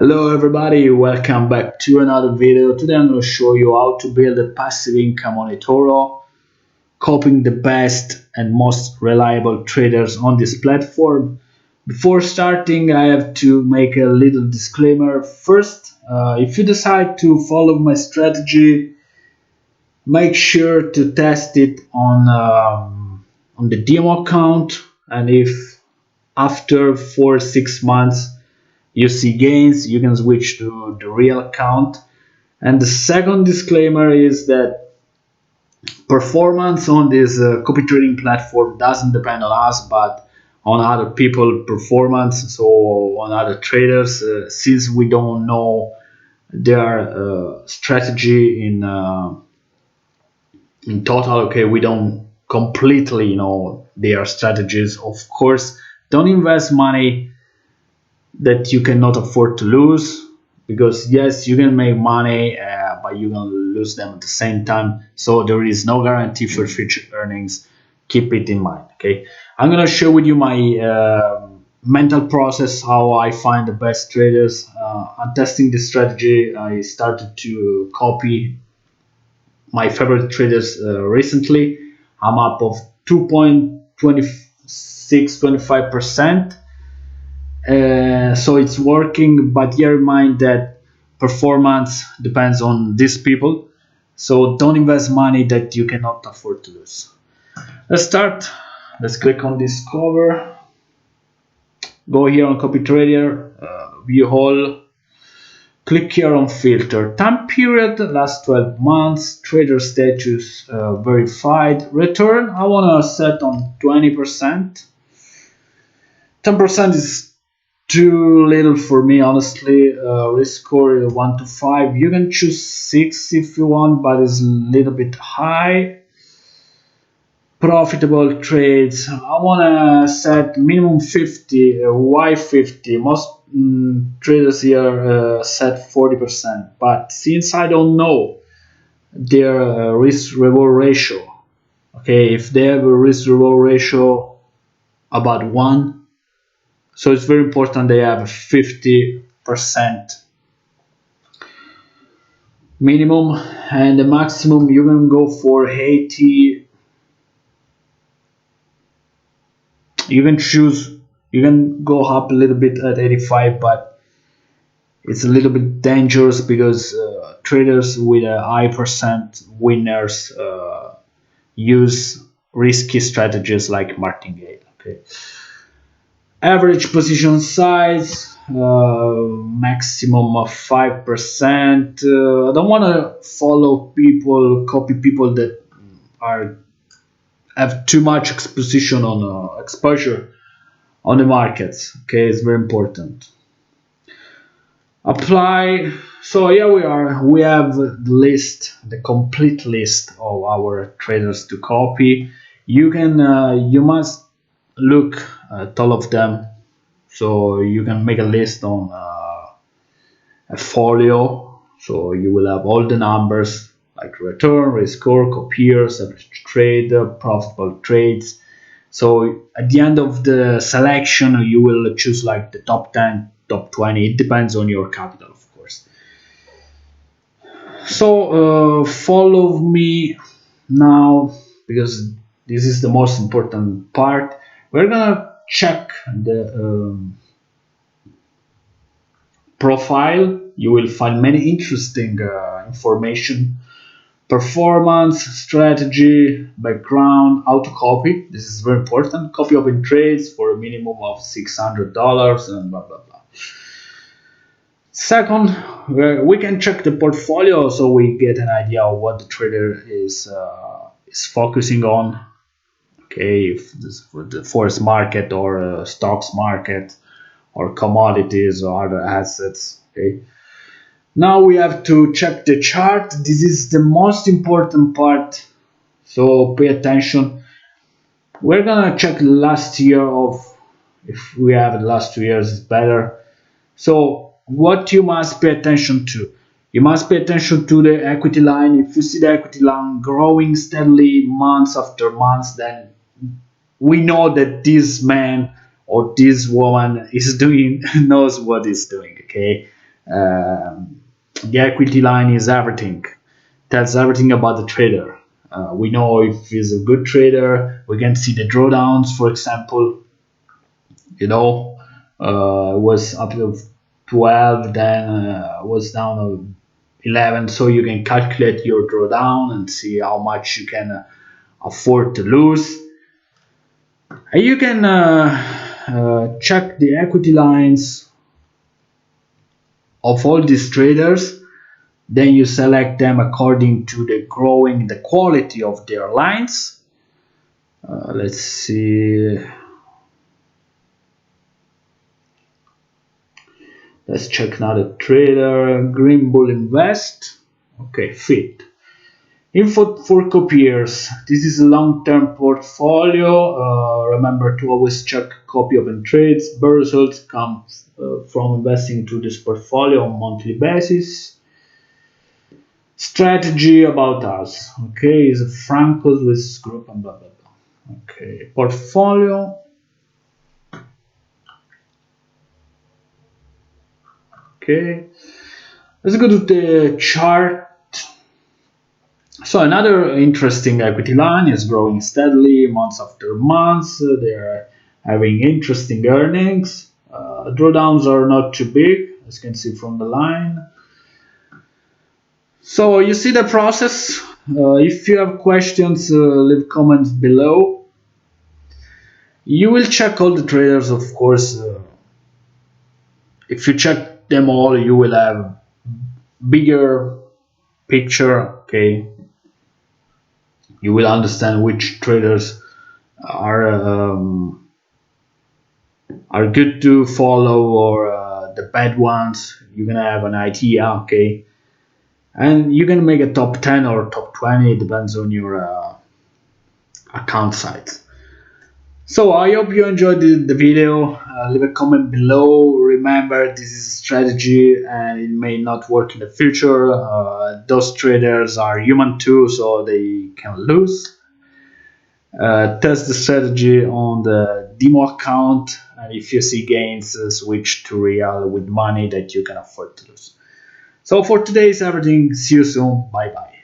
Hello everybody, welcome back to another video. Today I'm going to show you how to build a passive income on eToro, copying the best and most reliable traders on this platform. Before starting, I have to make a little disclaimer. First, if you decide to follow my strategy, make sure to test it on the demo account, and if after 4 or 6 months you see gains, you can switch to the real account. And the second disclaimer is that performance on this copy trading platform doesn't depend on us but on other people performance, so on other traders, since we don't know their strategy in total. Okay, we don't completely know their strategies. Of course, don't invest money that you cannot afford to lose, because yes, you can make money, but you can lose them at the same time, so there is no guarantee for future earnings. Keep it in mind. Okay, I'm gonna share with you my mental process, how I find the best traders. I'm testing this strategy. I started to copy my favorite traders recently. I'm up of 2.25%. So it's working, but bear in mind that performance depends on these people, so don't invest money that you cannot afford to lose. Let's start. Let's click on this cover, go here on copy trader, view all, click here on filter, time period last 12 months, trader status verified, return I want to set on 20%. 10% is too little for me, honestly. Risk score 1 to 5. You can choose 6 if you want, but it's a little bit high. Profitable trades, I want to set minimum 50. Why 50? Most traders here set 40%, but since I don't know their risk reward ratio, okay, if they have a risk reward ratio about 1, so it's very important they have 50% minimum, and the maximum you can go for 80. You can choose, you can go up a little bit at 85, but it's a little bit dangerous because traders with a high percent winners use risky strategies like martingale. Okay, average position size, maximum of 5%. I don't want to follow people, copy people that are have too much exposition on exposure on the markets. Okay, it's very important. Apply. So here we have the list, the complete list of our traders to copy. You can you must look at all of them, so you can make a list on a folio, so you will have all the numbers like return, risk score, copiers, average trade, profitable trades. So at the end of the selection you will choose like the top 10, top 20. It depends on your capital, of course. So follow me now, because this is the most important part. We're gonna check the profile. You will find many interesting information: performance, strategy, background, how to copy. This is very important. Copy open trades for a minimum of $600 and blah blah blah. Second, we can check the portfolio, so we get an idea of what the trader is focusing on. Okay, if this for the forex market or stocks market or commodities or other assets. Okay. Now we have to check the chart. This is the most important part, so pay attention. We're gonna check the last year of, if we have the last 2 years, it's better. So what you must pay attention to, you must pay attention to the equity line. If you see the equity line growing steadily months after months, then we know that this man or this woman is doing knows what he's doing. Okay, The equity line is everything, tells everything about the trader. We know if he's a good trader. We can see the drawdowns, for example. Was up to 12, then was down to 11, so you can calculate your drawdown and see how much you can afford to lose. And you can check the equity lines of all these traders. Then you select them according to the quality of their lines. Let's see. Let's check now the trader. Green Bull Invest. Okay, fit. Info for copiers. This is a long-term portfolio. Remember to always check copy open trades. Bird results come from investing to this portfolio on monthly basis. Strategy about us. Okay, is a Franco's with group and blah blah blah. Okay, portfolio. Okay, let's go to the chart. So another interesting equity line is growing steadily months after months. They are having interesting earnings. Drawdowns are not too big, as you can see from the line. So you see the process. If you have questions, leave comments below. You will check all the traders, of course. If you check them all, you will have bigger picture. Okay, you will understand which traders are good to follow, or the bad ones. You're gonna have an idea. Okay, and you can make a top 10 or top 20. It depends on your account size. So I hope you enjoyed the video. Leave a comment below. Remember, this is a strategy and it may not work in the future. Those traders are human too, so they can lose. Test the strategy on the demo account, and if you see gains, switch to real with money that you can afford to lose. So for today is everything. See you soon. Bye bye.